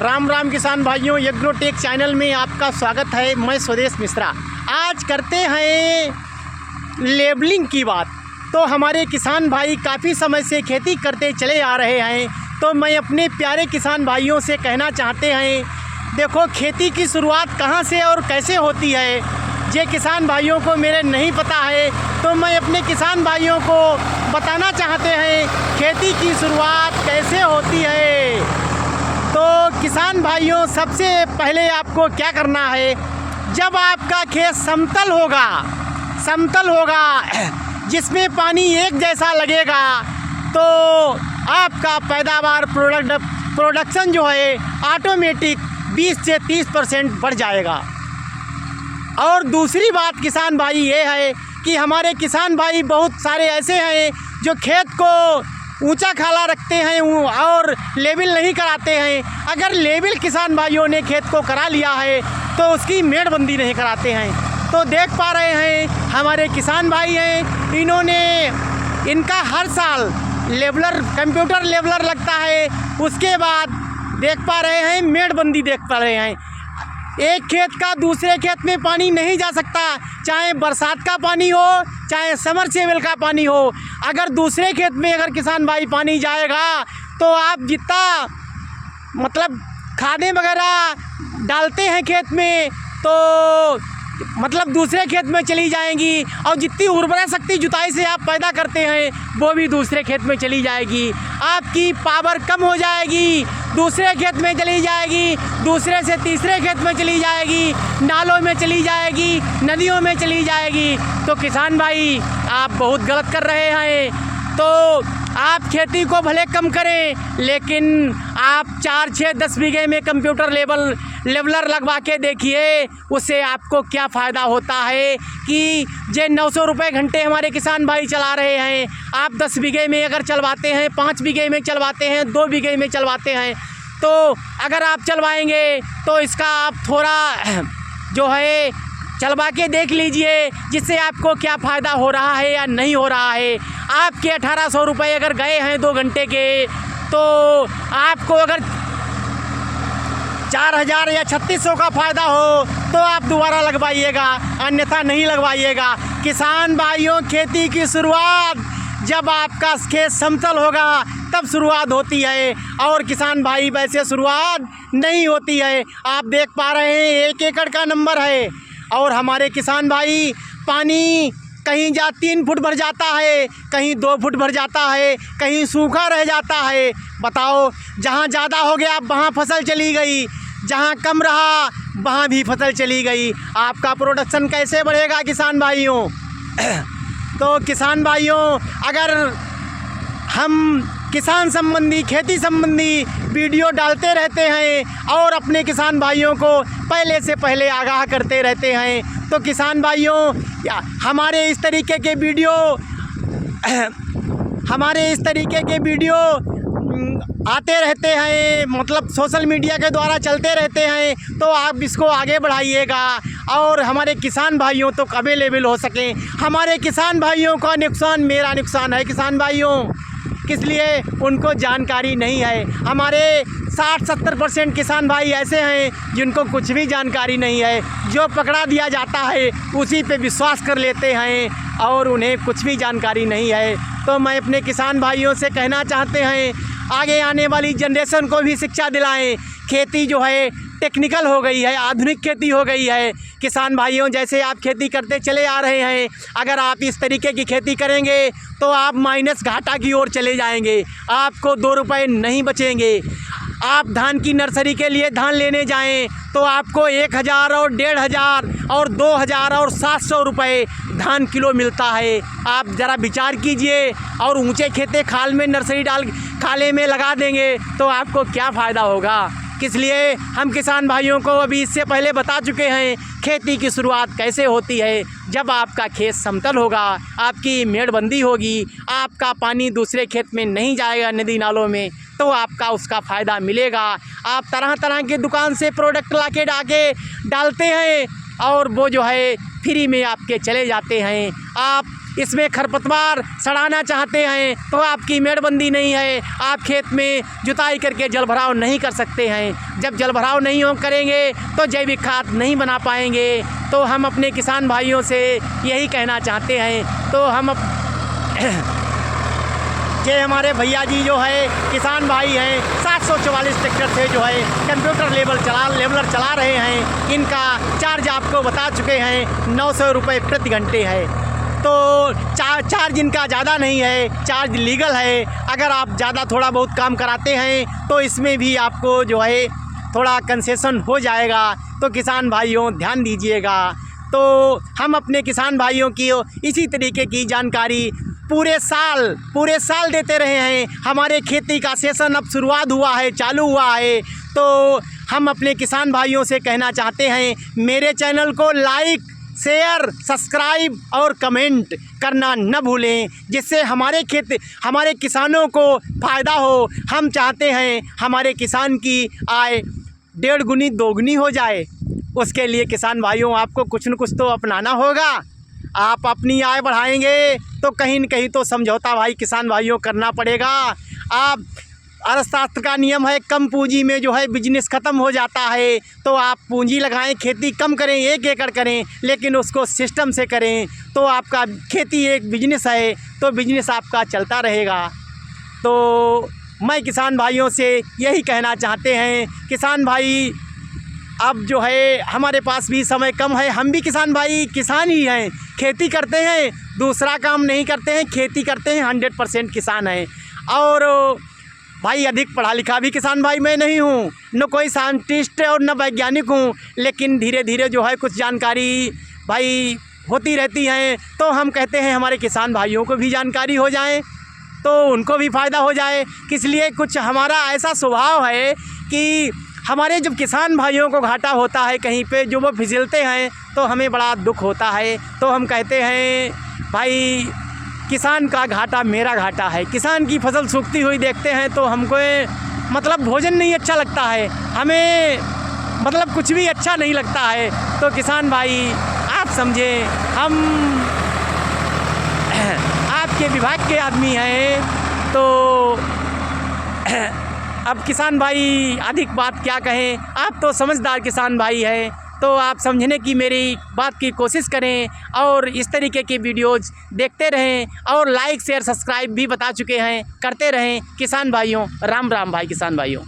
राम राम किसान भाइयों, agrotech channel में आपका स्वागत है। मैं स्वदेश मिश्रा। आज करते हैं लेबलिंग की बात। तो हमारे किसान भाई काफ़ी समय से खेती करते चले आ रहे हैं, तो मैं अपने प्यारे किसान भाइयों से कहना चाहते हैं, देखो खेती की शुरुआत कहाँ से और कैसे होती है, ये किसान भाइयों को मेरे नहीं पता है। तो मैं अपने किसान भाइयों को बताना चाहते हैं खेती की शुरुआत कैसे होती है। तो किसान भाइयों, सबसे पहले आपको क्या करना है, जब आपका खेत समतल होगा जिसमें पानी एक जैसा लगेगा, तो आपका पैदावार प्रोडक्शन जो है ऑटोमेटिक 20 से 30% बढ़ जाएगा। और दूसरी बात किसान भाई ये है कि हमारे किसान भाई बहुत सारे ऐसे हैं जो खेत को ऊंचा खाला रखते हैं और लेवल नहीं कराते हैं। अगर लेवल किसान भाइयों ने खेत को करा लिया है तो उसकी मेड़बंदी नहीं कराते हैं। तो देख पा रहे हैं हमारे किसान भाई हैं, इनका हर साल कंप्यूटर लेवलर लगता है। उसके बाद देख पा रहे हैं मेड़बंदी देख पा रहे हैं। एक खेत का दूसरे खेत में पानी नहीं जा सकता, चाहे बरसात का पानी हो चाहे समरसेबल का पानी हो। अगर दूसरे खेत में अगर किसान भाई पानी जाएगा तो आप जितना मतलब खादें वगैरह डालते हैं खेत में, तो मतलब दूसरे खेत में चली जाएंगी, और जितनी उर्वरा शक्ति जुताई से आप पैदा करते हैं वो भी दूसरे खेत में चली जाएगी। आपकी पावर कम हो जाएगी, दूसरे खेत में चली जाएगी, दूसरे से तीसरे खेत में चली जाएगी, नालों में चली जाएगी, नदियों में चली जाएगी। तो किसान भाई आप बहुत गलत कर रहे हैं। तो आप खेती को भले कम करें, लेकिन आप 4, 6, 10 बीघे में कंप्यूटर लेवलर लगवा के देखिए, उससे आपको क्या फ़ायदा होता है कि जे 900 रुपये घंटे हमारे किसान भाई चला रहे हैं, आप 10 बीघे में अगर चलवाते हैं, 5 बीघे में चलवाते हैं, 2 बीघे में चलवाते हैं, तो अगर आप चलवाएंगे तो इसका आप थोड़ा जो है चलवा के देख लीजिए, जिससे आपको क्या फ़ायदा हो रहा है या नहीं हो रहा है। आपके 1800 रुपये अगर गए हैं 2 घंटे के, तो आपको अगर 4000 या 3600 का फ़ायदा हो तो आप दोबारा लगवाइएगा, अन्यथा नहीं लगवाइएगा। किसान भाइयों, खेती की शुरुआत जब आपका खेत समतल होगा तब शुरुआत होती है, और किसान भाई वैसे शुरुआत नहीं होती है। आप देख पा रहे हैं 1 एकड़ का नंबर है, और हमारे किसान भाई पानी कहीं 3 फुट भर जाता है, कहीं 2 फुट भर जाता है, कहीं सूखा रह जाता है। बताओ, जहाँ ज़्यादा हो गया वहाँ फसल चली गई, जहाँ कम रहा वहाँ भी फसल चली गई। आपका प्रोडक्शन कैसे बढ़ेगा किसान भाइयों? तो किसान भाइयों, अगर हम किसान संबंधी, खेती संबंधी वीडियो डालते रहते हैं और अपने किसान भाइयों को पहले से पहले आगाह करते रहते हैं, तो किसान भाइयों हमारे इस तरीके के वीडियो आते रहते हैं, मतलब सोशल मीडिया के द्वारा चलते रहते हैं। तो आप इसको आगे बढ़ाइएगा, और हमारे किसान भाइयों तक अवेलेबल हो सकें। हमारे किसान भाइयों का नुकसान मेरा नुकसान है किसान भाइयों, इसलिए उनको जानकारी नहीं है। हमारे 60-70% किसान भाई ऐसे हैं जिनको कुछ भी जानकारी नहीं है, जो पकड़ा दिया जाता है उसी पे विश्वास कर लेते हैं और उन्हें कुछ भी जानकारी नहीं है। तो मैं अपने किसान भाइयों से कहना चाहते हैं, आगे आने वाली जनरेशन को भी शिक्षा दिलाएं। खेती जो है टेक्निकल हो गई है, आधुनिक खेती हो गई है। किसान भाइयों, जैसे आप खेती करते चले आ रहे हैं, अगर आप इस तरीके की खेती करेंगे तो आप माइनस घाटा की ओर चले जाएंगे, आपको 2 रुपये नहीं बचेंगे। आप धान की नर्सरी के लिए धान लेने जाएं तो आपको 1000 और 1500 और 2000 और 700 रुपये धान किलो मिलता है। आप ज़रा विचार कीजिए, और ऊंचे खेते खाल में नर्सरी डाल खाले में लगा देंगे तो आपको क्या फ़ायदा होगा। इसलिए हम किसान भाइयों को अभी इससे पहले बता चुके हैं खेती की शुरुआत कैसे होती है। जब आपका खेत समतल होगा, आपकी मेड़बंदी होगी, आपका पानी दूसरे खेत में नहीं जाएगा नदी नालों में, तो आपका उसका फ़ायदा मिलेगा। आप तरह तरह के दुकान से प्रोडक्ट लाके डालते हैं और वो जो है फ्री में आपके चले जाते हैं। आप इसमें खरपतवार सड़ाना चाहते हैं तो आपकी मेड़बंदी नहीं है, आप खेत में जुताई करके जलभराव नहीं कर सकते हैं। जब जलभराव नहीं करेंगे तो जैविक खाद नहीं बना पाएंगे। तो हम अपने किसान भाइयों से यही कहना चाहते हैं। तो हम ये हमारे भैया जी जो है किसान भाई हैं, 744 ट्रैक्टर से जो है कंप्यूटर लेवलर चला रहे हैं। इनका चार्ज आपको बता चुके हैं 900 रुपये प्रति घंटे है। तो चार्ज इनका ज़्यादा नहीं है, चार्ज लीगल है। अगर आप ज़्यादा थोड़ा बहुत काम कराते हैं तो इसमें भी आपको जो है थोड़ा कंसेशन हो जाएगा। तो किसान भाइयों ध्यान दीजिएगा। तो हम अपने किसान भाइयों की इसी तरीके की जानकारी पूरे साल देते रहे हैं। हमारे खेती का सेशन अब शुरुआत हुआ है, चालू हुआ है। तो हम अपने किसान भाइयों से कहना चाहते हैं, मेरे चैनल को लाइक, शेयर, सब्सक्राइब और कमेंट करना न भूलें, जिससे हमारे किसानों को फ़ायदा हो। हम चाहते हैं हमारे किसान की आय 1.5 गुनी 2 गुनी हो जाए। उसके लिए किसान भाइयों आपको कुछ न कुछ तो अपनाना होगा। आप अपनी आय बढ़ाएंगे तो कहीं न कहीं तो समझौता भाई किसान भाइयों करना पड़ेगा। आप अर्थशास्त्र का नियम है, कम पूंजी में जो है बिजनेस ख़त्म हो जाता है। तो आप पूंजी लगाएं, खेती कम करें, 1 एकड़ करें, लेकिन उसको सिस्टम से करें। तो आपका खेती एक बिजनेस है, तो बिजनेस आपका चलता रहेगा। तो मैं किसान भाइयों से यही कहना चाहते हैं, किसान भाई अब जो है हमारे पास भी समय कम है। हम भी किसान भाई किसान ही हैं, खेती करते हैं, दूसरा काम नहीं करते हैं, खेती करते हैं, 100% किसान हैं। और भाई अधिक पढ़ा लिखा भी किसान भाई मैं नहीं हूँ, न कोई साइंटिस्ट और न वैज्ञानिक हूँ, लेकिन धीरे धीरे जो है कुछ जानकारी भाई होती रहती हैं। तो हम कहते हैं हमारे किसान भाइयों को भी जानकारी हो जाए तो उनको भी फ़ायदा हो जाए। इसलिए कुछ हमारा ऐसा स्वभाव है कि हमारे जब किसान भाइयों को घाटा होता है कहीं पे, जो वो फिसलते हैं, तो हमें बड़ा दुख होता है। तो हम कहते हैं भाई किसान का घाटा मेरा घाटा है। किसान की फसल सूखती हुई देखते हैं तो हमको मतलब भोजन नहीं अच्छा लगता है, हमें मतलब कुछ भी अच्छा नहीं लगता है। तो किसान भाई आप समझें, हम आपके विभाग के आदमी हैं। तो अब किसान भाई अधिक बात क्या कहें, आप तो समझदार किसान भाई हैं। तो आप समझने की मेरी बात की कोशिश करें और इस तरीके की वीडियोज़ देखते रहें और लाइक शेयर सब्सक्राइब भी बता चुके हैं, करते रहें। किसान भाइयों राम राम भाई किसान भाइयों।